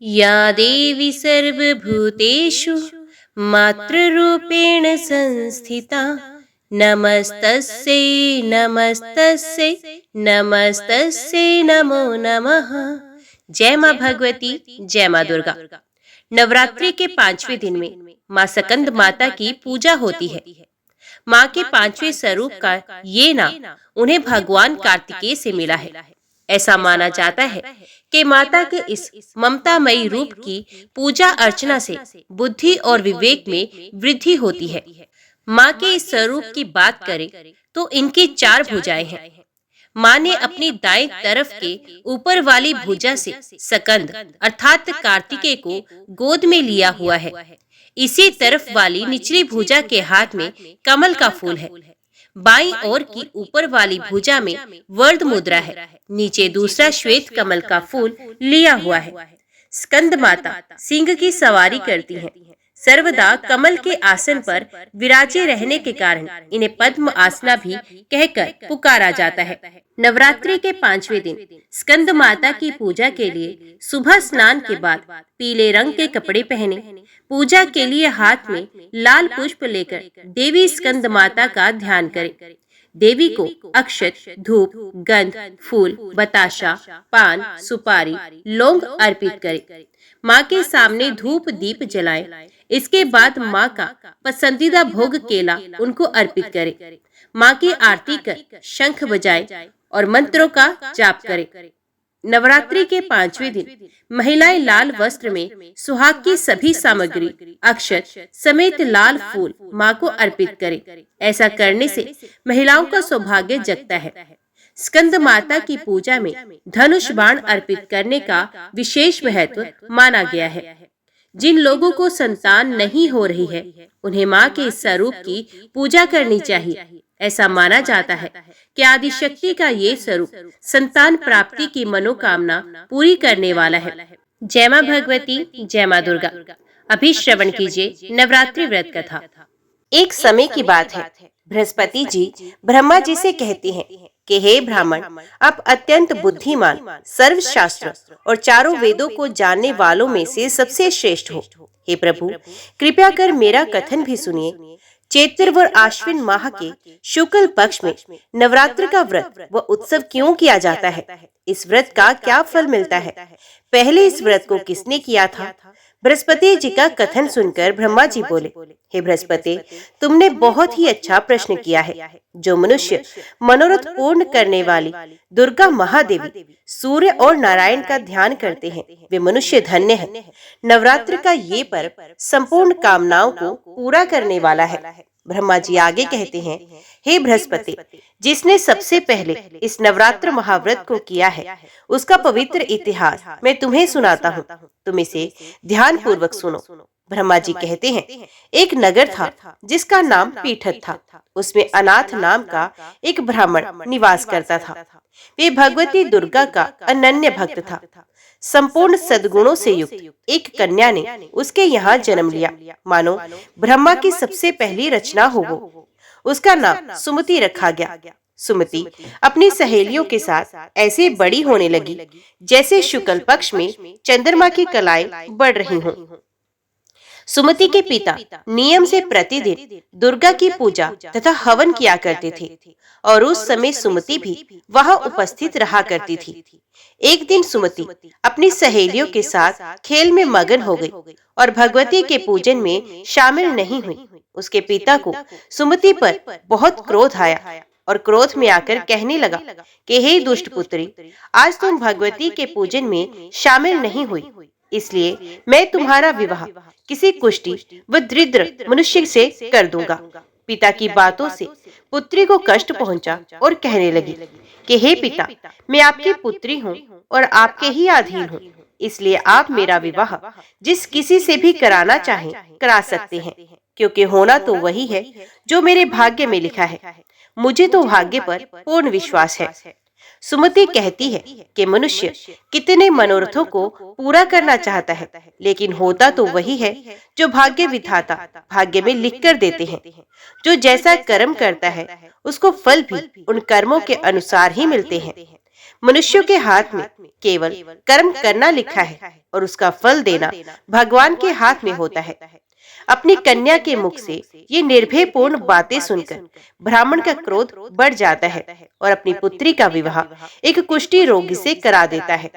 या देवी सर्वभूतेषु मातृरूपेण संस्थिता नमस्तस्यै नमस्तस्यै नमस्तस्यै नमो नमः। जय माँ भगवती, जय माँ दुर्गा। नवरात्रि के 5वें दिन में माँ स्कंद माता की पूजा होती है। माँ के 5वें स्वरूप का ये नाम उन्हें भगवान कार्तिकेय से मिला है। ऐसा माना जाता है कि माता के इस ममतामयी रूप की पूजा अर्चना से बुद्धि और विवेक में वृद्धि होती है। माँ के इस स्वरूप की बात करें तो इनकी 4 भुजाएं हैं। माँ ने अपनी दाएं तरफ के ऊपर वाली भुजा से स्कंद अर्थात कार्तिकेय को गोद में लिया हुआ है। इसी तरफ वाली निचली भुजा के हाथ में कमल का फूल है। बाईं ओर की ऊपर वाली भुजा में वर्ध मुद्रा है। नीचे दूसरा श्वेत कमल का फूल लिया हुआ है। स्कंद माता सिंह की सवारी करती हैं। सर्वदा कमल के आसन पर विराजे रहने के कारण इन्हें पद्म आसना भी कहकर पुकारा जाता है। नवरात्रि के 5वें दिन स्कंद माता की पूजा के लिए सुबह स्नान के बाद पीले रंग के कपड़े पहने, पूजा के लिए हाथ में लाल पुष्प लेकर देवी स्कंद माता का ध्यान करें। देवी को अक्षत, धूप, गंध, फूल, बताशा, पान, सुपारी, लौंग अर्पित करें। माँ के सामने धूप दीप जलाएं। इसके बाद माँ का पसंदीदा भोग केला उनको अर्पित करें। माँ की आरती कर शंख बजाएं और मंत्रों का जाप करें। नवरात्रि के 5वें दिन महिलाएं लाल वस्त्र में सुहाग की सभी सामग्री, अक्षत समेत लाल फूल माँ को अर्पित करें। ऐसा करने से महिलाओं का सौभाग्य जगता है। स्कंद माता की पूजा में धनुष बाण अर्पित करने का विशेष महत्व माना गया है। जिन लोगों को संतान नहीं हो रही है उन्हें माँ के इस स्वरूप की पूजा करनी चाहिए। ऐसा माना जाता है कि आदिशक्ति का ये स्वरूप संतान प्राप्ति की मनोकामना पूरी करने वाला है। जय माँ भगवती, जय माँ दुर्गा। अभी श्रवण कीजिए नवरात्रि व्रत कथा। एक समय की बात है, बृहस्पति जी ब्रह्मा जी से कहते हैं कि हे ब्राह्मण, आप अत्यंत बुद्धिमान, सर्वशास्त्र और चारों वेदों को जानने वालों में से सबसे श्रेष्ठ हो। हे प्रभु, कृपया कर मेरा कथन भी सुनिए। चैत्र व आश्विन माह के शुक्ल पक्ष में नवरात्र का व्रत व उत्सव क्यों किया जाता है? इस व्रत का क्या फल मिलता है? पहले इस व्रत को किसने किया था? बृहस्पति जी का कथन सुनकर ब्रह्मा जी बोले, हे बृहस्पति, तुमने बहुत ही अच्छा प्रश्न किया है। जो मनुष्य मनोरथ पूर्ण करने वाली दुर्गा महादेवी, सूर्य और नारायण का ध्यान करते हैं, वे मनुष्य धन्य हैं। नवरात्र का ये पर्व संपूर्ण कामनाओं को पूरा करने वाला है। ब्रह्मा जी आगे कहते हैं, हे बृहस्पति, जिसने सबसे पहले इस नवरात्र महाव्रत को किया है, उसका पवित्र इतिहास मैं तुम्हें सुनाता हूँ। तुम इसे ध्यान पूर्वक सुनो। ब्रह्मा जी कहते हैं, एक नगर था जिसका नाम पीठत था। उसमें अनाथ नाम का एक ब्राह्मण निवास करता था। वे भगवती दुर्गा का अनन्य भक्त था। संपूर्ण सद्गुणों से युक्त एक कन्या ने उसके यहाँ जन्म लिया, मानो ब्रह्मा की सबसे पहली रचना हो वो। उसका नाम सुमति रखा गया। सुमति अपनी सहेलियों के साथ ऐसे बड़ी होने लगी जैसे शुक्ल पक्ष में चंद्रमा की कलाएं बढ़ रही हों। सुमति के पिता नियम से प्रतिदिन दुर्गा की पूजा तथा हवन किया करते थे और उस समय सुमति भी वहां उपस्थित रहा करती थी। एक दिन सुमति अपनी सहेलियों के साथ खेल में मगन हो गई और भगवती के पूजन में शामिल नहीं हुई। उसके पिता को सुमति पर बहुत क्रोध आया और क्रोध में आकर कहने लगा कि हे दुष्ट पुत्री, आज तुम भगवती के पूजन में शामिल नहीं हुई, इसलिए मैं तुम्हारा विवाह किसी कुष्टी व दरिद्र मनुष्य से कर दूंगा। पिता की बातों से पुत्री को कष्ट पहुंचा और कहने लगी कि हे पिता, मैं आपकी पुत्री हूँ और आपके ही अधीन हूँ, इसलिए आप मेरा विवाह जिस किसी से भी कराना चाहें करा सकते हैं, क्योंकि होना तो वही है जो मेरे भाग्य में लिखा है। मुझे तो भाग्य पर पूर्ण विश्वास है। सुमति कहती है कि मनुष्य कितने मनोरथों को पूरा करना चाहता है, लेकिन होता तो वही है जो भाग्य विधाता भाग्य में लिख कर देते हैं। जो जैसा कर्म करता है उसको फल भी उन कर्मों के अनुसार ही मिलते हैं। मनुष्यों के हाथ में केवल कर्म करना लिखा है और उसका फल देना भगवान के हाथ में होता है। अपनी कन्या के मुख से ये निर्भयपूर्ण बातें सुनकर ब्राह्मण का क्रोध बढ़ जाता है और अपनी पुत्री का विवाह एक कुष्ठी रोगी से करा देता है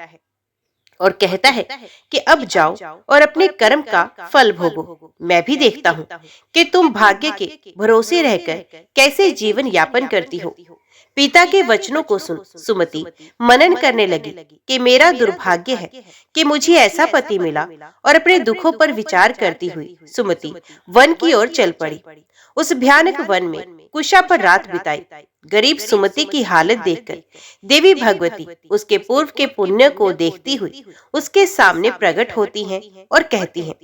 और कहता है कि अब जाओ और अपने कर्म का फल भोगो। मैं भी देखता हूँ कि तुम भाग्य के भरोसे रहकर कैसे जीवन यापन करती हो। पिता के वचनों को सुन सुमति मनन करने लगी कि मेरा दुर्भाग्य है कि मुझे ऐसा पति मिला, और अपने दुखों पर विचार करती हुई सुमति वन की ओर चल पड़ी। उस भयानक वन में कुशा पर रात बिताई। गरीब सुमति की हालत देखकर देवी भगवती उसके पूर्व के पुण्य को देखती हुई उसके सामने प्रकट होती हैं और कहती हैं,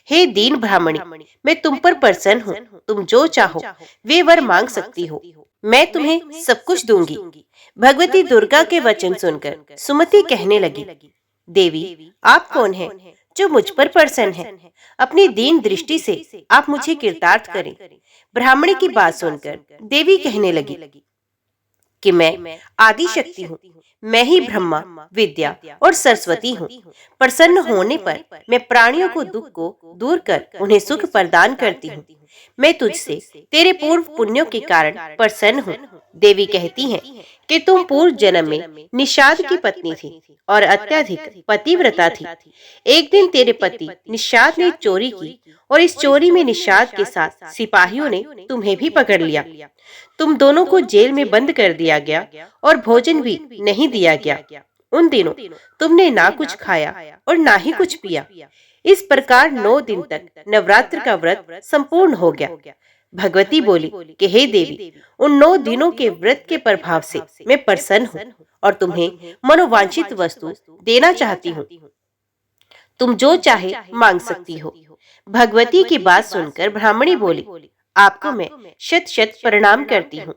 हे दीन ब्राह्मणी, मैं तुम पर प्रसन्न हूँ। तुम जो चाहो वे वर मांग सकती हो, मैं तुम्हें सब कुछ दूंगी। भगवती दुर्गा के वचन सुनकर सुमति कहने लगी, देवी आप कौन हैं जो मुझ पर प्रसन्न है? अपनी दीन दृष्टि से आप मुझे कृतार्थ करें। ब्राह्मणी की बात सुनकर देवी कहने लगी कि मैं आदि शक्ति हूँ, मैं ही ब्रह्मा, विद्या और सरस्वती हूँ। प्रसन्न होने पर मैं प्राणियों को दुख को दूर कर उन्हें सुख प्रदान करती हूँ। मैं तुझसे तेरे पूर्व पुण्यों के कारण प्रसन्न हूँ। देवी कहती हैं कि तुम पूर्व जन्म में निषाद की पत्नी थी और अत्यधिक पतिव्रता थी। एक दिन तेरे पति निषाद ने चोरी की और इस चोरी में निषाद के साथ सिपाहियों ने तुम्हें भी पकड़ लिया। तुम दोनों को जेल में बंद कर दिया गया और भोजन भी नहीं दिया गया। उन दिनों तुमने ना कुछ खाया और ना ही कुछ पिया। इस प्रकार 9 दिन तक नवरात्र का व्रत संपूर्ण हो गया। भगवती बोली कि हे देवी, उन 9 दिनों के व्रत के प्रभाव से मैं प्रसन्न हूँ और तुम्हें मनोवांछित वस्तु देना चाहती हूँ। तुम जो चाहे मांग सकती हो। भगवती की बात सुनकर ब्राह्मणी बोली, आपको मैं शत शत प्रणाम करती हूँ।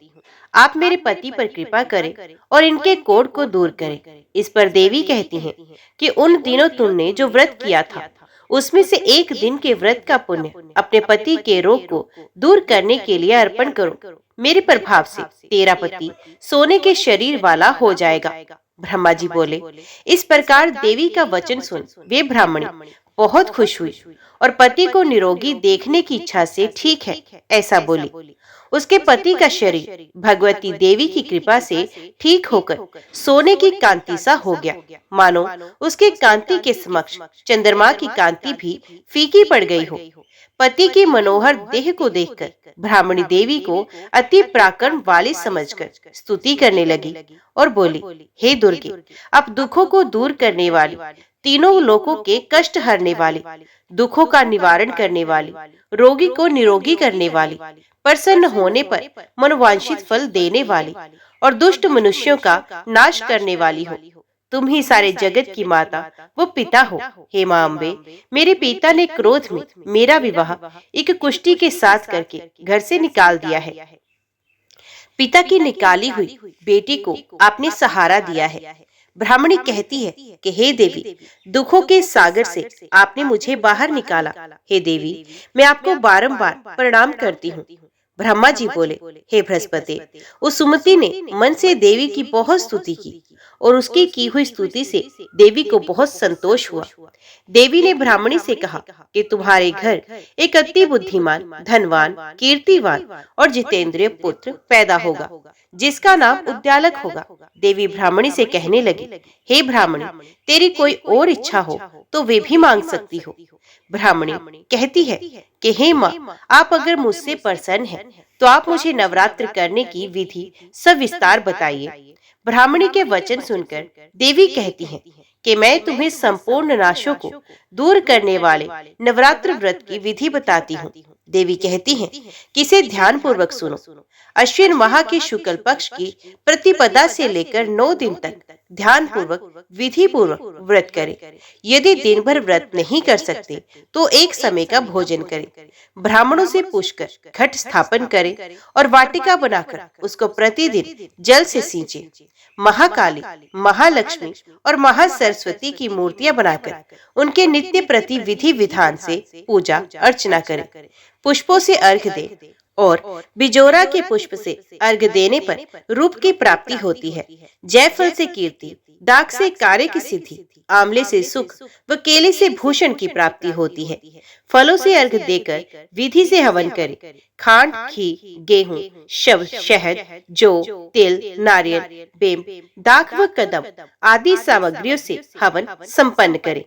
आप मेरे पति पर कृपा करें और इनके कोढ़ को दूर करें। इस पर देवी कहती हैं कि उन दिनों तुमने जो व्रत किया था उसमें से एक दिन के व्रत का पुण्य अपने पति के रोग को दूर करने के लिए अर्पण करो। मेरे प्रभाव से तेरा पति सोने के शरीर वाला हो जाएगा। ब्रह्मा जी बोले, इस प्रकार देवी का वचन सुन वे ब्राह्मणी बहुत खुश हुई और पति को निरोगी देखने की इच्छा से ठीक है ऐसा बोली। उसके पति का शरीर भगवती देवी की कृपा से ठीक होकर सोने की कांति सा हो गया, मानो उसके कांति के समक्ष चंद्रमा की कांति भी फीकी पड़ गई हो। पति की मनोहर देह को देखकर ब्राह्मणी देवी को अति पराक्रम वाली समझकर स्तुति करने लगी और बोली, हे दुर्गे, आप दुखों को दूर करने वाली, तीनों लोकों के कष्ट हरने वाली, दुखों का निवारण करने वाली, रोगी को निरोगी करने वाली, प्रसन्न होने पर मनोवांछित फल देने वाली और दुष्ट मनुष्यों का नाश करने वाली हो। तुम ही सारे जगत की माता वो पिता हो। हे मां अम्बे, मेरे पिता ने क्रोध में मेरा विवाह एक कुष्ठी के साथ करके घर से निकाल दिया है। पिता की निकाली हुई बेटी को आपने सहारा दिया है। ब्राह्मणी कहती है कि हे देवी, दुखों के सागर से आपने मुझे बाहर निकाला। हे देवी, मैं आपको बारंबार प्रणाम करती हूँ। ब्रह्मा जी बोले, हे बृहस्पति, उस सुमति ने मन से देवी की बहुत स्तुति की और उसकी की हुई स्तुति से देवी को बहुत संतोष हुआ। देवी ने ब्राह्मणी से कहा कि तुम्हारे घर एक अति बुद्धिमान, धनवान, कीर्तिवान और जितेंद्रिय पुत्र पैदा होगा, जिसका नाम उद्यालक होगा। देवी ब्राह्मणी से कहने लगी, हे ब्राह्मणी, तेरी कोई और इच्छा हो तो वे भी मांग सकती हो। ब्राह्मणी कहती है कि हे माँ, आप अगर मुझसे प्रसन्न हैं तो आप मुझे नवरात्र करने की विधि सविस्तार बताइए। ब्राह्मणी के वचन सुनकर देवी कहती हैं कि मैं तुम्हें संपूर्ण नाशों को दूर करने वाले नवरात्र व्रत की विधि बताती हूँ। देवी कहती हैं कि इसे ध्यान पूर्वक सुनो। अश्विन माह के शुक्ल पक्ष की प्रतिपदा से लेकर 9 दिन तक ध्यान पूर्वक विधि पूर्वक व्रत करें। यदि दिन भर व्रत नहीं कर सकते तो एक समय का भोजन करें। ब्राह्मणों से पूछकर घट स्थापन करें और वाटिका बनाकर उसको प्रतिदिन जल से सींचे। महाकाली, महालक्ष्मी और महासरस्वती की मूर्तियां बनाकर उनके नित्य प्रति विधि विधान से पूजा अर्चना करें। पुष्पों से अर्घ दे और बिजोरा के पुष्प से अर्घ्य देने पर रूप की प्राप्ति होती है। जयफल से कीर्ति, दाख से कार्य की सिद्धि, आंवले से सुख व केले से भूषण की प्राप्ति होती है। फलों से अर्घ्य देकर विधि से हवन करें। खांड, घी, गेहूं, शहद, जौ, तिल, नारियल, बेम, दाख व कदम आदि सामग्रियों से हवन संपन्न करें।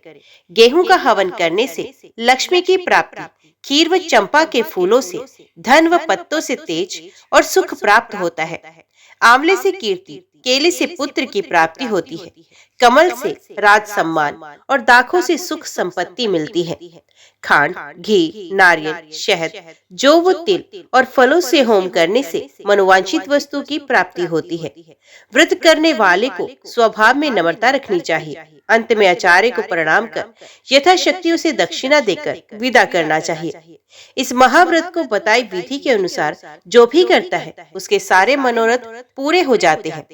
गेहूं का हवन करने से लक्ष्मी की प्राप्ति, खीर व चंपा के फूलों से धन व पत्तों से तेज और सुख प्राप्त होता है। आंवले से कीर्ति, केले से पुत्र की प्राप्ति होती है। कमल से राज सम्मान और दाखों से सुख संपत्ति मिलती है। खांड, घी, नारियल, शहद, जौ व तिल और फलों से होम करने से मनोवांछित वस्तु की प्राप्ति होती है। व्रत करने वाले को स्वभाव में नम्रता रखनी चाहिए। अंत में आचार्य को प्रणाम कर यथाशक्ति उसे दक्षिणा देकर विदा करना चाहिए। इस महाव्रत को बताई विधि के अनुसार जो भी करता है उसके सारे मनोरथ पूरे हो जाते हैं।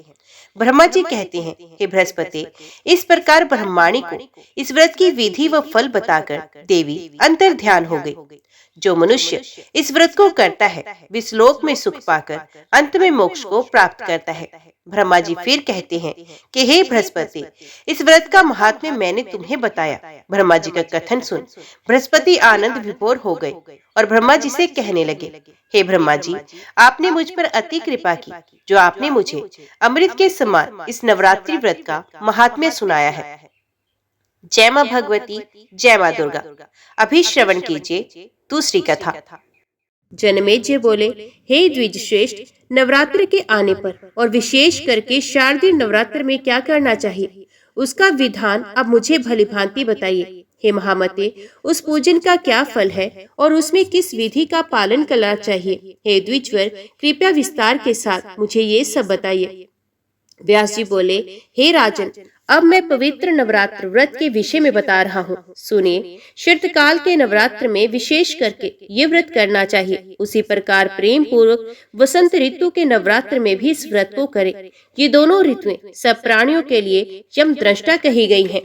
ब्रह्मा जी कहते हैं, हे बृहस्पति, इस प्रकार ब्रह्माणी को इस व्रत की विधि व फल बताकर देवी अंतर ध्यान हो गई। जो मनुष्य इस व्रत को करता है विश्लोक में सुख पाकर अंत में मोक्ष को प्राप्त करता है। ब्रह्मा जी फिर कहते हैं कि हे बृहस्पति, इस व्रत का महात्म्य मैंने तुम्हें बताया। ब्रह्मा जी का कथन सुन बृहस्पति आनंद विभोर हो गए और ब्रह्मा जी से कहने लगे, हे ब्रह्मा जी, आपने मुझ पर अति कृपा की जो आपने मुझे अमृत के समान इस नवरात्रि व्रत का महात्म्य सुनाया है। जय मां भगवती, जय मां दुर्गा। अभी श्रवण कीजिए दूसरी कथा। जनमेजय बोले, हे द्विज श्रेष्ठ, नवरात्र के आने पर और विशेष करके शारदीय नवरात्र में क्या करना चाहिए उसका विधान अब मुझे भली भांति बताइए। हे महामते, उस पूजन का क्या फल है और उसमें किस विधि का पालन करना चाहिए। हे द्विजवर, कृपया विस्तार के साथ मुझे ये सब बताइए। व्यास जी बोले, हे राजन, अब मैं पवित्र नवरात्र व्रत के विषय में बता रहा हूँ। सुनिए, शीतकाल के नवरात्र में विशेष करके ये व्रत करना चाहिए। उसी प्रकार प्रेम पूर्वक वसंत ऋतु के नवरात्र में भी इस व्रत को करें। ये दोनों ऋतुएं सब प्राणियों के लिए यम दृष्टा कही गई हैं।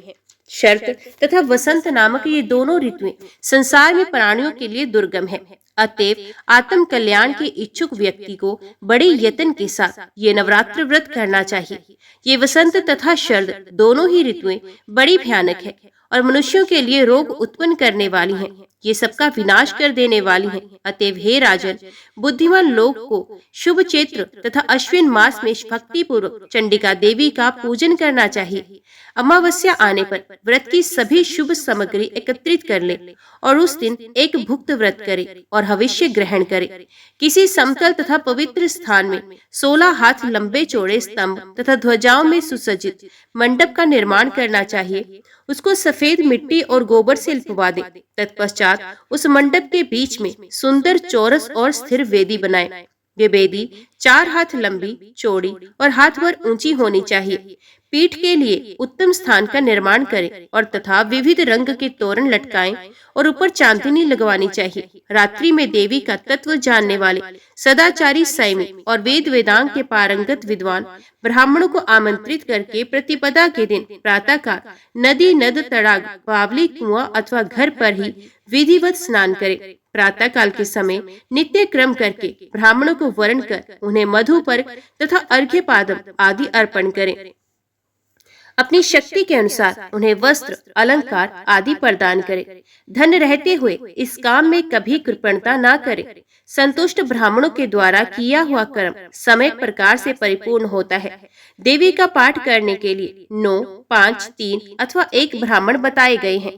शरत तथा वसंत नामक ये दोनों ऋतुएं संसार में प्राणियों के लिए दुर्गम है। अतएव आत्म कल्याण के इच्छुक व्यक्ति को बड़े यत्न के साथ ये नवरात्र व्रत करना चाहिए। ये वसंत तथा शरद दोनों ही ऋतुएं बड़ी भयानक है और मनुष्यों के लिए रोग उत्पन्न करने वाली हैं। ये सबका विनाश कर देने वाली हैं। अतएव हे राजन, बुद्धिमान लोग को शुभ चैत्र तथा अश्विन मास में भक्ति पूर्वक चंडिका देवी का पूजन करना चाहिए। अमावस्या आने पर व्रत की सभी शुभ सामग्री एकत्रित कर ले और उस दिन एक भुक्त व्रत करे और हविष्य ग्रहण करे। किसी समतल तथा पवित्र स्थान में 16 हाथ लंबे चौड़े स्तंभ तथा ध्वजाओं में सुसज्जित मंडप का निर्माण करना चाहिए। उसको सफेद मिट्टी और गोबर से लिपवा दे। तत्पश्चात उस मंडप के बीच में सुंदर चौरस और स्थिर वेदी बनाए। ये वेदी 4 हाथ लंबी, चौड़ी और हाथ भर ऊंची होनी चाहिए। पीठ के लिए उत्तम स्थान का निर्माण करें और तथा विविध रंग के तोरण लटकाएं और ऊपर चांदनी लगवानी चाहिए। रात्रि में देवी का तत्व जानने वाले सदाचारी संयमी और वेद वेदांग के पारंगत विद्वान ब्राह्मणों को आमंत्रित करके प्रतिपदा के दिन प्रातःकाल नदी, नद, तड़ाग, बावली, कुआं अथवा घर पर ही विधिवत स्नान करें। प्रातः काल के समय नित्य क्रम करके ब्राह्मणों को वरण कर उन्हें मधु पर तथा अर्घ्य पादम आदि अर्पण करें। अपनी शक्ति के अनुसार उन्हें वस्त्र, अलंकार आदि प्रदान करें। धन रहते हुए इस काम में कभी कृपणता न करें। संतुष्ट ब्राह्मणों के द्वारा किया हुआ कर्म समय प्रकार से परिपूर्ण होता है। देवी का पाठ करने के लिए 9, 5, 3 अथवा 1 ब्राह्मण बताए गए हैं।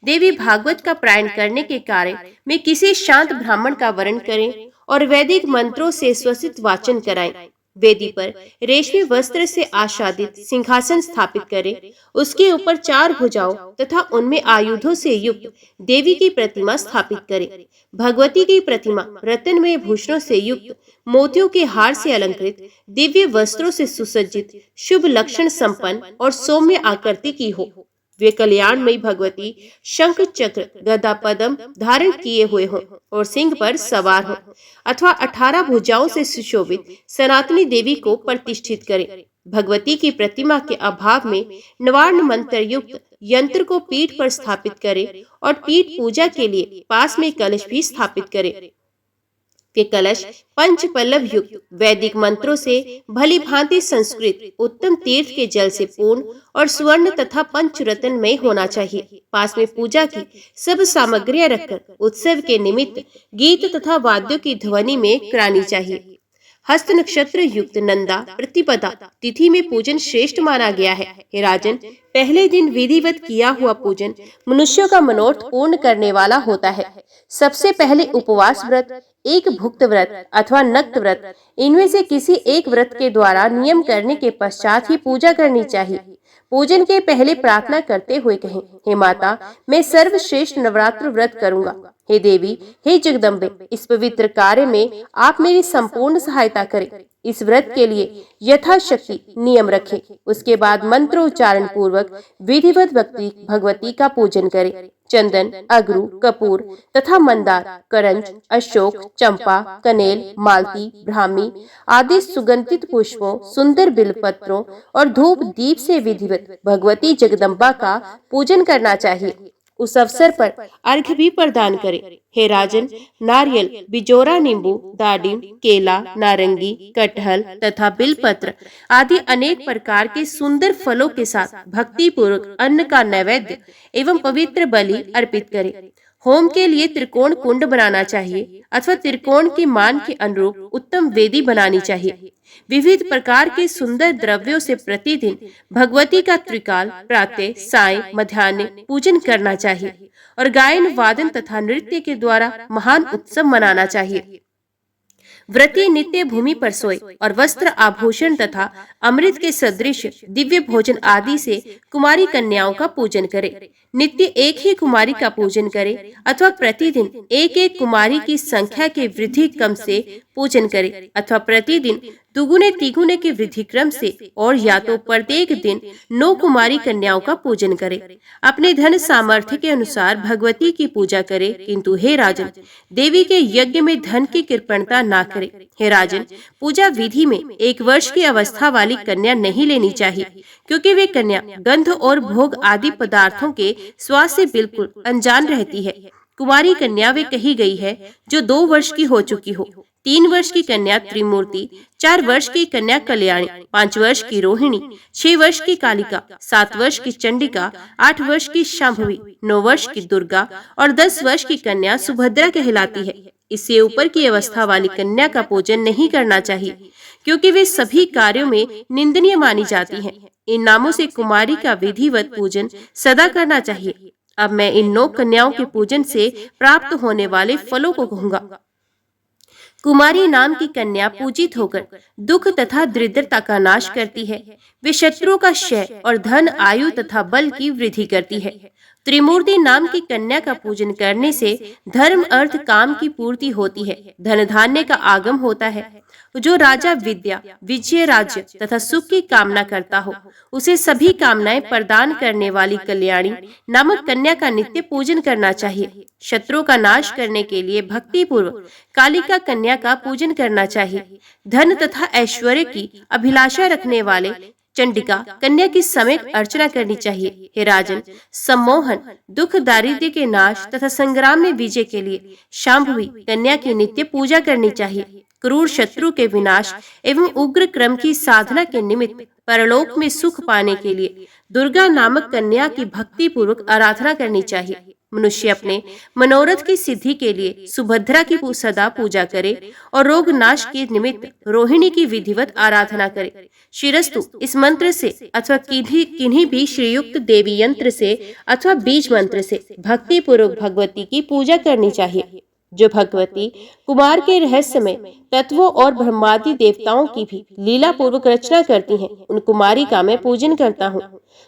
देवी भागवत का पारायण करने के कार्य में किसी शांत ब्राह्मण का वर्ण करें और वैदिक मंत्रों से स्वसित वाचन कराएं। वेदी पर रेशमी वस्त्र से आच्छादित सिंहासन स्थापित करें। उसके ऊपर 4 भुजाओं तथा उनमें आयुधों से युक्त देवी की प्रतिमा स्थापित करें। भगवती की प्रतिमा रत्नमय भूषणों से युक्त, मोतियों के हार से अलंकृत, दिव्य वस्त्रों से सुसज्जित, शुभ लक्षण संपन्न और सौम्य आकृति की हो। वे कल्याणमयी भगवती शंख, चक्र, गदा, पद्म धारण किए हुए हों और सिंह पर सवार हों अथवा 18 भुजाओं से सुशोभित सनातनी देवी को प्रतिष्ठित करें। भगवती की प्रतिमा के अभाव में नवार्ण मंत्र युक्त यंत्र को पीठ पर स्थापित करें और पीठ पूजा के लिए पास में कलश भी स्थापित करें। वे कलश पंच पल्लव युक्त वैदिक मंत्रों से भली भांति संस्कृत उत्तम तीर्थ के जल से पूर्ण और स्वर्ण तथा पंचरत्न में होना चाहिए। पास में पूजा की सब सामग्रियां रखकर उत्सव के निमित्त गीत तथा वाद्यों की ध्वनि में करानी चाहिए। हस्त नक्षत्र युक्त नंदा प्रतिपदा तिथि में पूजन श्रेष्ठ माना गया है। हे राजन, पहले दिन विधिवत किया हुआ पूजन मनुष्यों का मनोरथ पूर्ण करने वाला होता है। सबसे पहले उपवास व्रत, एक भुक्त व्रत अथवा नक्त व्रत, इनमें से किसी एक व्रत के द्वारा नियम करने के पश्चात ही पूजा करनी चाहिए। पूजन के पहले प्रार्थना करते हुए कहें, हे माता, मैं सर्वश्रेष्ठ नवरात्र व्रत करूंगा। हे देवी, हे जगदम्बे, इस पवित्र कार्य में आप मेरी संपूर्ण सहायता करें। इस व्रत के लिए यथाशक्ति नियम रखें। उसके बाद मंत्रोच्चारण पूर्वक विधिवत भगवती का पूजन करें। चंदन, अगरू, कपूर तथा मंदार, करंज, अशोक, चंपा, कनेल, मालती, ब्राह्मी आदि सुगंधित पुष्पों, सुंदर बिलपत्रों और धूप दीप से विधिवत भगवती जगदम्बा का पूजन करना चाहिए। उस अवसर पर अर्घ्य भी प्रदान करें। हे राजन, नारियल, बिजोरा नींबू, दाडिम, केला, नारंगी, कटहल तथा बिलपत्र आदि अनेक प्रकार के सुंदर फलों के साथ भक्ति पूर्वक अन्न का नैवेद्य एवं पवित्र बलि अर्पित करें। होम के लिए त्रिकोण कुंड बनाना चाहिए अथवा त्रिकोण के मान के अनुरूप उत्तम वेदी बनानी चाहिए। विविध प्रकार के सुंदर द्रव्यों से प्रतिदिन भगवती का त्रिकाल प्रातः, सायं, मध्याह्न पूजन करना चाहिए और गायन, वादन तथा नृत्य के द्वारा महान उत्सव मनाना चाहिए। व्रती नित्य भूमि पर सोए और वस्त्र, आभूषण तथा अमृत के सदृश दिव्य भोजन आदि से कुमारी कन्याओं का पूजन करे। नित्य एक ही कुमारी का पूजन करे अथवा प्रतिदिन एक एक कुमारी की संख्या के वृद्धि क्रम से पूजन करे अथवा प्रतिदिन दुगुने तिगुने के वृद्धि क्रम से और या तो प्रत्येक दिन 9 कुमारी कन्याओं का पूजन करे। अपने धन सामर्थ्य के अनुसार भगवती की पूजा करे, किंतु हे राजन, देवी के यज्ञ में धन की कृपणता ना करे। हे राजन, पूजा विधि में 1 वर्ष की अवस्था वाली कन्या नहीं लेनी चाहिए, क्योंकि वे कन्या गंध और भोग आदि पदार्थों के स्वाद से बिल्कुल अनजान रहती है। कुमारी कन्या वे कही गई है जो 2 वर्ष की हो चुकी हो। 3 वर्ष की कन्या त्रिमूर्ति, 4 वर्ष की कन्या कल्याणी, 5 वर्ष की रोहिणी, 6 वर्ष की कालिका, 7 वर्ष की चंडिका, 8 वर्ष की शांभवी, 9 वर्ष की दुर्गा और 10 वर्ष की कन्या सुभद्रा कहलाती है। इससे ऊपर की अवस्था वाली कन्या का पूजन नहीं करना चाहिए, क्योंकि वे सभी कार्यों में निंदनीय मानी जाती हैं। इन नामों से कुमारी का विधिवत पूजन सदा करना चाहिए। अब मैं इन 9 कन्याओं के पूजन से प्राप्त होने वाले फलों को कहूंगा। कुमारी नाम की कन्या पूजित होकर दुख तथा दरिद्रता का नाश करती है। वे शत्रुओं का क्षय और धन, आयु तथा बल की वृद्धि करती है। त्रिमूर्ति नाम की कन्या का पूजन करने से धर्म, अर्थ, काम की पूर्ति होती है। धन धान्य का आगम होता है। जो राजा विद्या, विजय, राज्य तथा सुख की कामना करता हो, उसे सभी कामनाएं प्रदान करने वाली कल्याणी नामक कन्या का नित्य पूजन करना चाहिए। शत्रुओं का नाश करने के लिए भक्ति पूर्वक कालिका कन्या का पूजन करना चाहिए। धन तथा ऐश्वर्य की अभिलाषा रखने वाले चंडिका कन्या की समय अर्चना करनी चाहिए। हे राजन, सम्मोहन, दुख, दारिद्र्य के नाश तथा संग्राम में विजय के लिए शांभवी कन्या की नित्य पूजा करनी चाहिए। क्रूर शत्रु के विनाश एवं उग्र क्रम की साधना के निमित्त परलोक में सुख पाने के लिए दुर्गा नामक कन्या की भक्ति पूर्वक आराधना करनी चाहिए। मनुष्य अपने मनोरथ की सिद्धि के लिए सुभद्रा की सदा पूजा करे और रोग नाश के निमित्त रोहिणी की विधिवत आराधना करे। शिरस्तु इस मंत्र से अथवा किन्हीं भी श्रीयुक्त देवी यंत्र से अथवा बीज मंत्र से भक्ति पूर्वक भगवती की पूजा करनी चाहिए। जो भगवती कुमार के रहस्य में तत्वों और ब्रह्मादि देवताओं की भी लीला पूर्वक रचना करती हैं, उन कुमारी का मैं पूजन करता हूँ।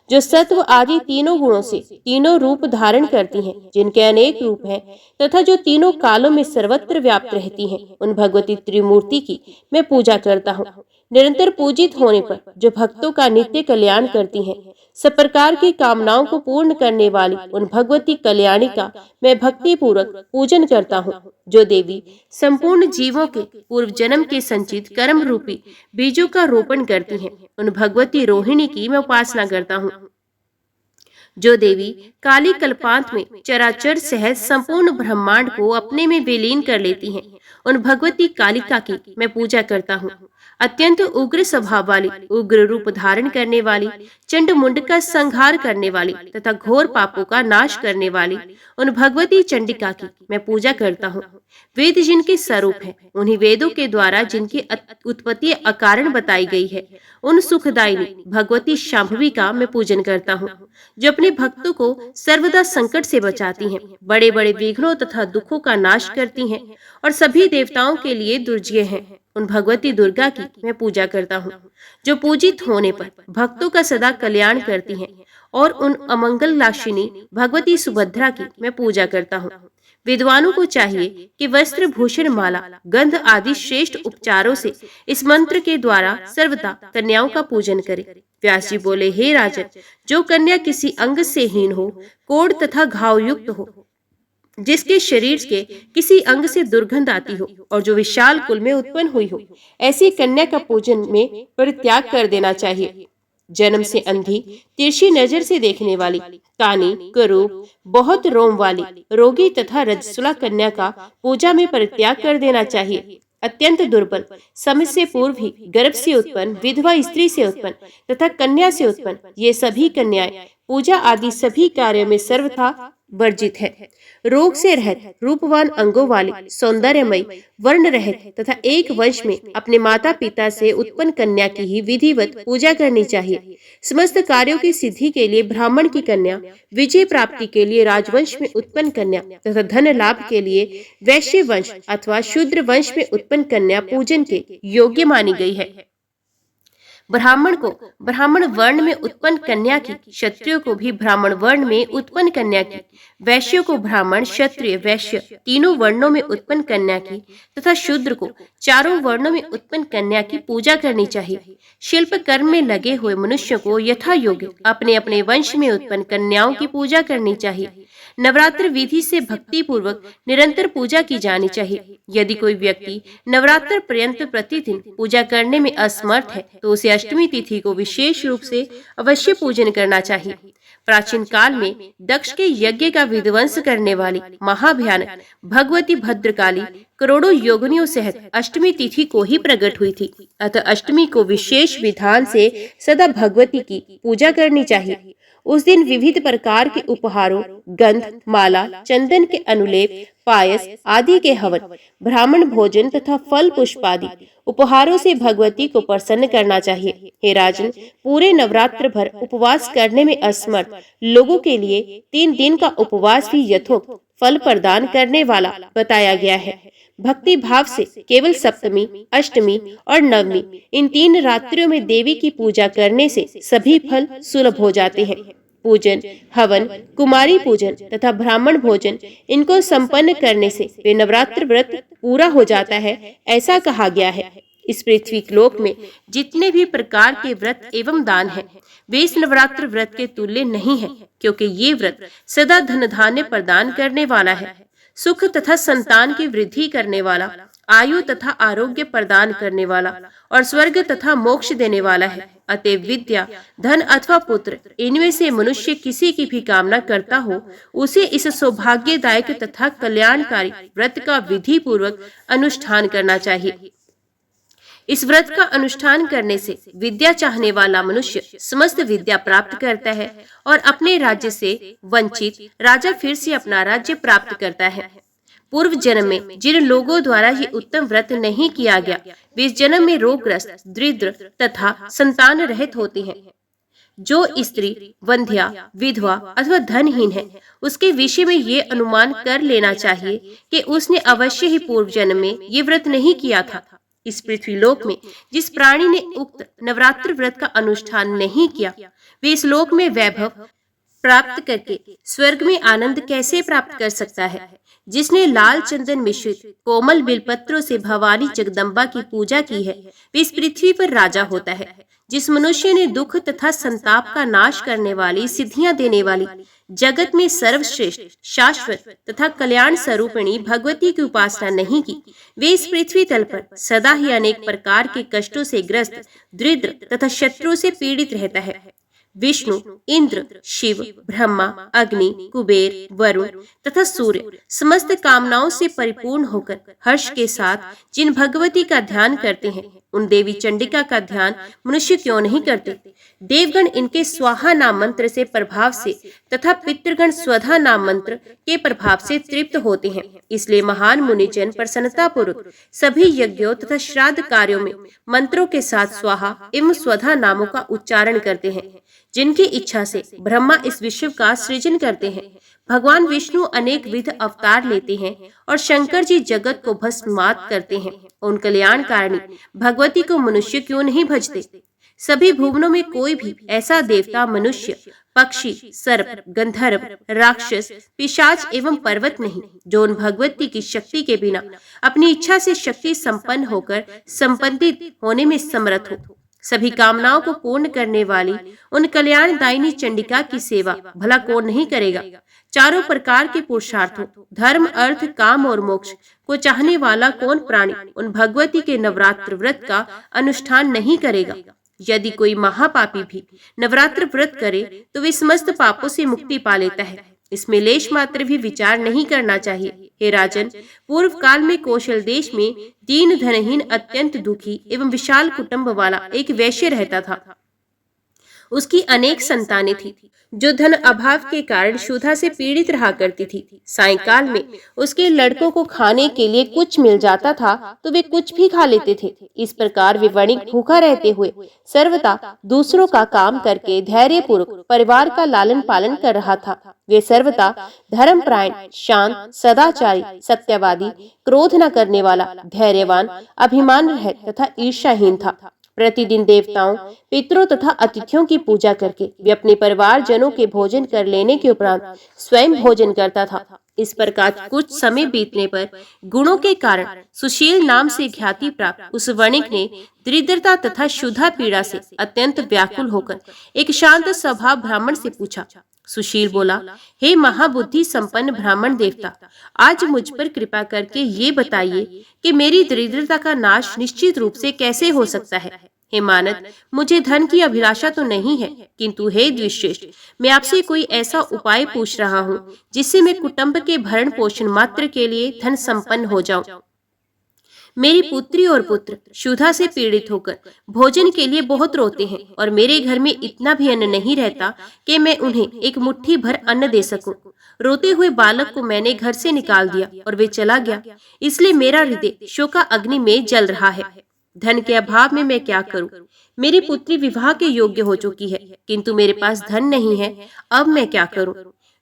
जो सत्व आदि तीनों गुणों से तीनों रूप धारण करती हैं, जिनके अनेक रूप हैं तथा जो तीनों कालों में सर्वत्र व्याप्त रहती हैं, उन भगवती त्रिमूर्ति की मैं पूजा करता हूँ। निरंतर पूजित होने पर जो भक्तों का नित्य कल्याण करती हैं, सब प्रकार की कामनाओं को पूर्ण करने वाली उन भगवती कल्याणी का मैं भक्ति पूर्वक पूजन करता हूँ। जो देवी संपूर्ण जीवों के पूर्व जन्म के संचित कर्म रूपी बीजों का रोपण करती हैं, उन भगवती रोहिणी की मैं उपासना करता हूँ। जो देवी काली कल्पांत में चराचर सहित संपूर्ण ब्रह्मांड को अपने में विलीन कर लेती हैं, उन भगवती कालिका की मैं पूजा करता हूँ। अत्यंत उग्र स्वभाव वाली, उग्र रूप धारण करने वाली, चंड मुंड का संहार करने वाली तथा घोर पापों का नाश करने वाली उन भगवती चंडिका की मैं पूजा करता हूँ। वेद जिनके स्वरूप है, उन्हीं वेदों के द्वारा जिनकी उत्पत्ति अकारण बताई गई है, उन सुखदायिनी भगवती शांभवी का मैं पूजन करता हूँ, जो अपने भक्तों को सर्वदा संकट से बचाती हैं, बड़े बड़े विघ्नों तथा दुखों का नाश करती हैं और सभी देवताओं के लिए दुर्जय हैं। उन भगवती दुर्गा की मैं पूजा करता हूँ, जो पूजित होने पर भक्तों का सदा कल्याण करती हैं, और उन अमंगल नाशिनी भगवती सुभद्रा की मैं पूजा करता हूँ। विद्वानों को चाहिए कि वस्त्र भूषण माला गंध आदि श्रेष्ठ उपचारों से इस मंत्र के द्वारा सर्वदा कन्याओं का पूजन करें। व्यास जी बोले, हे राजन, जो कन्या किसी अंग से हीन हो, कोढ़ तथा घाव युक्त हो, जिसके शरीर के किसी अंग से दुर्गंध आती हो और जो विशाल कुल में उत्पन्न हुई हो, ऐसी कन्या का पूजन में परित्याग कर देना चाहिए। जन्म से अंधी, तिरछी नजर से देखने वाली, कानी, कुरूप, बहुत रोम वाली, रोगी तथा रजस्वला कन्या का पूजा में परित्याग कर देना चाहिए। अत्यंत दुर्बल, समय से पूर्व ही गर्भ से उत्पन्न, विधवा स्त्री से उत्पन्न तथा कन्या से उत्पन्न, ये सभी कन्याएं पूजा आदि सभी कार्यों में सर्वथा वर्जित है। रोग से रहित, रूपवान अंगों वाली, सौंदर्यमयी, वर्ण रहित तथा एक वंश में अपने माता पिता से उत्पन्न कन्या की ही विधिवत पूजा करनी चाहिए। समस्त कार्यों की सिद्धि के लिए ब्राह्मण की कन्या, विजय प्राप्ति के लिए राजवंश में उत्पन्न कन्या तथा धन लाभ के लिए वैश्य वंश अथवा शूद्र वंश में उत्पन्न कन्या पूजन के योग्य मानी गई है। ब्राह्मण को ब्राह्मण वर्ण में उत्पन्न कन्या की, क्षत्रियो को भी ब्राह्मण वर्ण में उत्पन्न कन्या की, वैश्यों को ब्राह्मण, क्षत्रिय, वैश्य तीनों वर्णों में उत्पन्न कन्या की तथा शूद्र को चारों वर्णों में उत्पन्न कन्या की पूजा करनी चाहिए। शिल्प कर्म में लगे हुए मनुष्यों को यथा योग्य अपने अपने वंश में उत्पन्न कन्याओं की पूजा करनी चाहिए। नवरात्र विधि से भक्ति पूर्वक निरंतर पूजा की जानी चाहिए। यदि कोई व्यक्ति नवरात्र पर्यंत प्रतिदिन पूजा करने में असमर्थ है, तो उसे अष्टमी तिथि को विशेष रूप से अवश्य पूजन करना चाहिए। प्राचीन काल में दक्ष के यज्ञ का विध्वंस करने वाली महाभयानक भगवती भद्रकाली करोड़ों योगिनियों सहित अष्टमी तिथि को ही प्रकट हुई थी। अतः अष्टमी को विशेष विधान से सदा भगवती की पूजा करनी चाहिए। उस दिन विविध प्रकार के उपहारों, गंध, माला, चंदन के अनुलेप, पायस आदि के हवन, ब्राह्मण भोजन तथा फल पुष्प आदि उपहारों से भगवती को प्रसन्न करना चाहिए। हे राजन, पूरे नवरात्र भर उपवास करने में असमर्थ लोगों के लिए 3 दिन का उपवास भी यथोक्त फल प्रदान करने वाला बताया गया है। भक्ति भाव से केवल सप्तमी, अष्टमी और नवमी इन 3 रात्रियों में देवी की पूजा करने से सभी फल सुलभ हो जाते हैं। पूजन, हवन, कुमारी पूजन तथा ब्राह्मण भोजन इनको संपन्न करने से वे नवरात्र व्रत पूरा हो जाता है, ऐसा कहा गया है। इस पृथ्वी लोक में जितने भी प्रकार के व्रत एवं दान हैं, वे इस नवरात्र व्रत के तुल्य नहीं है, क्योंकि ये व्रत सदा धन धान्य प्रदान करने वाला है, सुख तथा संतान की वृद्धि करने वाला, आयु तथा आरोग्य प्रदान करने वाला और स्वर्ग तथा मोक्ष देने वाला है। अतएव विद्या, धन अथवा पुत्र, इनमें से मनुष्य किसी की भी कामना करता हो, उसे इस सौभाग्यदायक तथा कल्याणकारी व्रत का विधि पूर्वक अनुष्ठान करना चाहिए। इस व्रत का अनुष्ठान करने से विद्या चाहने वाला मनुष्य समस्त विद्या प्राप्त करता है और अपने राज्य से वंचित राजा फिर से अपना राज्य प्राप्त करता है। पूर्व जन्म में जिन लोगों द्वारा ये उत्तम व्रत नहीं किया गया, वे इस जन्म में रोगग्रस्त, दरिद्र तथा संतान रहित होते हैं। जो स्त्री वंध्या, विधवा अथवा धनहीन है, उसके विषय में ये अनुमान कर लेना चाहिए कि उसने अवश्य ही पूर्व जन्म में ये व्रत नहीं किया था। इस पृथ्वी लोक में जिस प्राणी ने उक्त नवरात्र व्रत का अनुष्ठान नहीं किया, वे इस लोक में वैभव प्राप्त करके स्वर्ग में आनंद कैसे प्राप्त कर सकता है। जिसने लाल चंदन मिश्रित कोमल बिलपत्रों से भवानी जगदम्बा की पूजा की है, वे इस पृथ्वी पर राजा होता है। जिस मनुष्य ने दुख तथा संताप का नाश करने वाली, सिद्धियां देने वाली, जगत में सर्वश्रेष्ठ, शाश्वत तथा कल्याण स्वरूपिणी भगवती की उपासना नहीं की, वे इस पृथ्वी तल पर सदा ही अनेक प्रकार के कष्टों से ग्रस्त, दरिद्र तथा शत्रुओं से पीड़ित रहता है। विष्णु, इंद्र, शिव, ब्रह्मा, अग्नि, कुबेर, वरुण तथा सूर्य समस्त कामनाओं से परिपूर्ण होकर हर्ष के साथ जिन भगवती का ध्यान करते हैं, उन देवी चंडिका का ध्यान मनुष्य क्यों नहीं करते। देवगण इनके स्वाहा नाम मंत्र से प्रभाव से तथा पितृगण स्वधा नाम मंत्र के प्रभाव से तृप्त होते हैं। इसलिए महान मुनिजन प्रसन्नता पूर्वक सभी यज्ञों तथा श्राद्ध कार्यों में मंत्रों के साथ स्वाहा एवं स्वधा नामों का उच्चारण करते हैं। जिनकी इच्छा से ब्रह्मा इस विश्व का सृजन करते हैं। भगवान विष्णु अनेक विध अवतार लेते हैं और शंकर जी जगत को भस्मात करते हैं। उन कल्याणकारिणी भगवती को मनुष्य क्यों नहीं भजते। सभी भुवनों में कोई भी ऐसा देवता, मनुष्य, पक्षी, सर्प, गंधर्व, राक्षस, पिशाच एवं पर्वत नहीं जो उन भगवती की शक्ति के बिना अपनी इच्छा से शक्ति संपन्न होकर संपन्नित होने में समर्थ हो। सभी कामनाओं को पूर्ण करने वाली उन कल्याणदायिनी चंडिका की सेवा भला कौन नहीं करेगा। चारों प्रकार के पुरुषार्थों धर्म, अर्थ, काम और मोक्ष को चाहने वाला कौन प्राणी उन भगवती के नवरात्र व्रत का अनुष्ठान नहीं करेगा। यदि कोई महापापी भी नवरात्र व्रत करे तो वे समस्त पापों से मुक्ति पा लेता है। इसमें लेश मात्र भी विचार नहीं करना चाहिए। हे राजन, पूर्व काल में कौशल देश में दीन, धनहीन, अत्यंत दुखी एवं विशाल कुटुंब वाला एक वैश्य रहता था। उसकी अनेक संतानें थी जो धन अभाव के कारण क्षुधा से पीड़ित रहा करती थी। सायंकाल में उसके लड़कों को खाने के लिए कुछ मिल जाता था तो वे कुछ भी खा लेते थे। इस प्रकार वे वणिक भूखा रहते हुए सर्वदा दूसरों का काम करके धैर्य पूर्वक परिवार का लालन पालन कर रहा था। वे सर्वदा धर्मपरायण, शांत, सदाचारी, सत्यवादी, क्रोध न करने वाला, धैर्यवान, अभिमान रहित तथा ईर्ष्याहीन था। प्रतिदिन देवताओं, पितरों तथा अतिथियों की पूजा करके वे अपने परिवार जनों के भोजन कर लेने के उपरांत स्वयं भोजन करता था। इस प्रकार कुछ समय बीतने पर गुणों के कारण सुशील नाम से ख्याति प्राप्त उस वणिक ने दरिद्रता तथा क्षुधा पीड़ा से अत्यंत व्याकुल होकर एक शांत स्वभाव ब्राह्मण से पूछा। सुशील बोला, हे महाबुद्धि संपन्न ब्राह्मण देवता, आज मुझ पर कृपा करके ये बताइए कि मेरी दरिद्रता का नाश निश्चित रूप से कैसे हो सकता है। हे मानद, मुझे धन की अभिलाषा तो नहीं है, किंतु हे द्विश्रेष्ठ, मैं आपसे कोई ऐसा उपाय पूछ रहा हूँ जिससे मैं कुटुंब के भरण पोषण मात्र के लिए धन संपन्न हो जाऊं। मेरी पुत्री और पुत्र क्षुधा से पीड़ित होकर भोजन के लिए बहुत रोते हैं और मेरे घर में इतना भी अन्न नहीं रहता कि मैं उन्हें एक मुट्ठी भर अन्न दे सकूं। रोते हुए बालक को मैंने घर से निकाल दिया और वे चला गया, इसलिए मेरा हृदय शोका अग्नि में जल रहा है। धन के अभाव में मैं क्या करूं? मेरी पुत्री विवाह के योग्य हो चुकी है, किंतु मेरे पास धन नहीं है। अब मैं क्या करूं?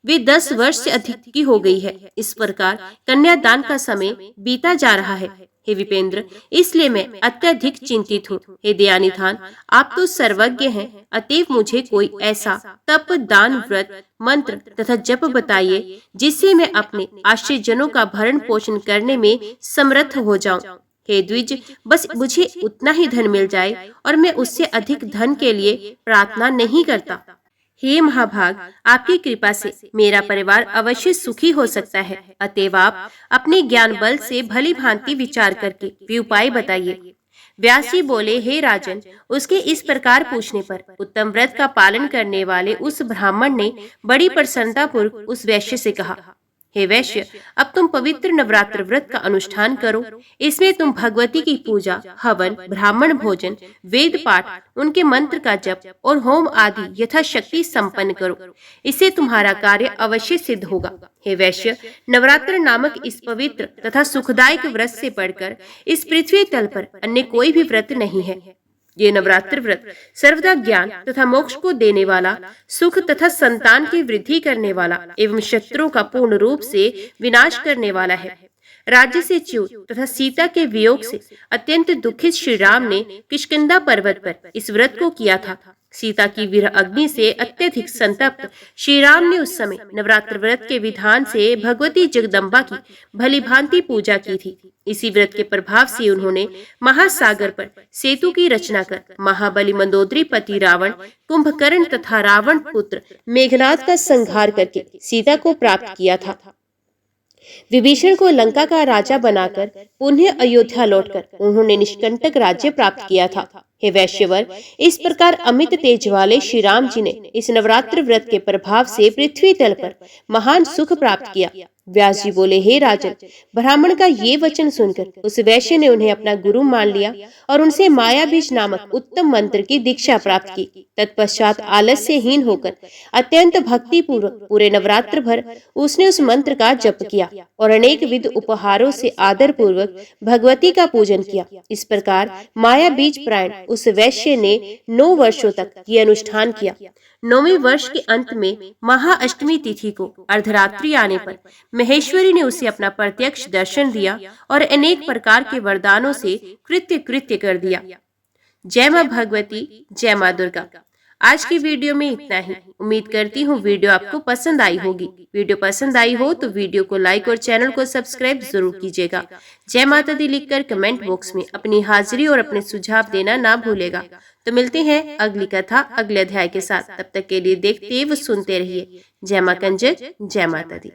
वे 10 वर्ष से अधिक की हो गई है। इस प्रकार कन्यादान का समय बीता जा रहा है। हे विपेंद्र, इसलिए मैं अत्यधिक चिंतित हूँ। हे दयानिधान, आप तो सर्वज्ञ हैं, अतएव मुझे कोई ऐसा तप, दान, व्रत, मंत्र तथा जप बताइए जिससे मैं अपने आश्रितजनों का भरण पोषण करने में समर्थ हो जाऊं। हे द्विज, बस मुझे उतना ही धन मिल जाए और मैं उससे अधिक धन के लिए प्रार्थना नहीं करता। हे महाभाग, आपकी कृपा से मेरा परिवार अवश्य सुखी हो सकता है। अतएव आप अपने ज्ञान बल से भली भांति विचार करके भी उपाय बताइए। व्यास जी बोले, हे राजन, उसके इस प्रकार पूछने पर उत्तम व्रत का पालन करने वाले उस ब्राह्मण ने बड़ी प्रसन्नता पूर्वक उस वैश्य से कहा, हे वैश्य, अब तुम पवित्र नवरात्र व्रत का अनुष्ठान करो। इसमें तुम भगवती की पूजा, हवन, ब्राह्मण भोजन, वेद पाठ, उनके मंत्र का जप और होम आदि यथाशक्ति संपन्न करो। इससे तुम्हारा कार्य अवश्य सिद्ध होगा। हे वैश्य, नवरात्र नामक इस पवित्र तथा सुखदायक व्रत से बढ़कर इस पृथ्वी तल पर अन्य कोई भी व्रत नहीं है। ये नवरात्र व्रत सर्वदा ज्ञान तथा मोक्ष को देने वाला, सुख तथा संतान की वृद्धि करने वाला एवं शत्रुओं का पूर्ण रूप से विनाश करने वाला है। राज्य से च्युत तथा सीता के वियोग से अत्यंत दुखित श्री राम ने किष्किंधा पर्वत पर इस व्रत को किया था। सीता की विरह अग्नि से अत्यधिक संतप्त श्री राम ने उस समय नवरात्र व्रत के विधान से भगवती जगदम्बा की भली भांति पूजा की थी। इसी व्रत के प्रभाव से उन्होंने महासागर पर सेतु की रचना कर महाबली मंदोदरी पति रावण, कुंभकर्ण तथा रावण पुत्र मेघनाद का संहार करके सीता को प्राप्त किया था। विभीषण को लंका का राजा बनाकर पुनः अयोध्या लौटकर उन्होंने निष्कंटक राज्य प्राप्त किया था। हे वैश्यवर, इस प्रकार अमित तेज वाले श्री राम जी ने इस नवरात्र व्रत के प्रभाव से पृथ्वी तल पर महान सुख प्राप्त किया। व्यास जी बोले, हे राजन, ब्राह्मण का ये वचन सुनकर उस वैश्य ने उन्हें अपना गुरु मान लिया और उनसे माया बीज नामक उत्तम मंत्र की दीक्षा प्राप्त की। तत्पश्चात आलस्यहीन होकर अत्यंत भक्ति पूर्वक पूरे नवरात्र भर उसने उस मंत्र का जप किया और अनेक विध उपहारों से आदर पूर्वक भगवती का पूजन किया। इस प्रकार माया बीज प्रायण उस वैश्य ने 9 वर्षों तक ये अनुष्ठान किया। 9वें वर्ष के अंत में महाअष्टमी तिथि को अर्धरात्रि आने पर महेश्वरी ने उसे अपना प्रत्यक्ष दर्शन दिया और अनेक प्रकार के वरदानों से कृत्य कर दिया। जय मां भगवती, जय मां दुर्गा। आज की वीडियो में इतना ही। उम्मीद करती हूँ वीडियो आपको पसंद आई होगी। वीडियो पसंद आई हो तो वीडियो को लाइक और चैनल को सब्सक्राइब जरूर कीजिएगा। जय माता दी लिखकर कमेंट बॉक्स में अपनी हाजिरी और अपने सुझाव देना ना भूलेगा। तो मिलते हैं अगली कथा अगले अध्याय के साथ। तब तक के लिए देखते व सुनते रहिए। जय मां कंजक, जय माता दी।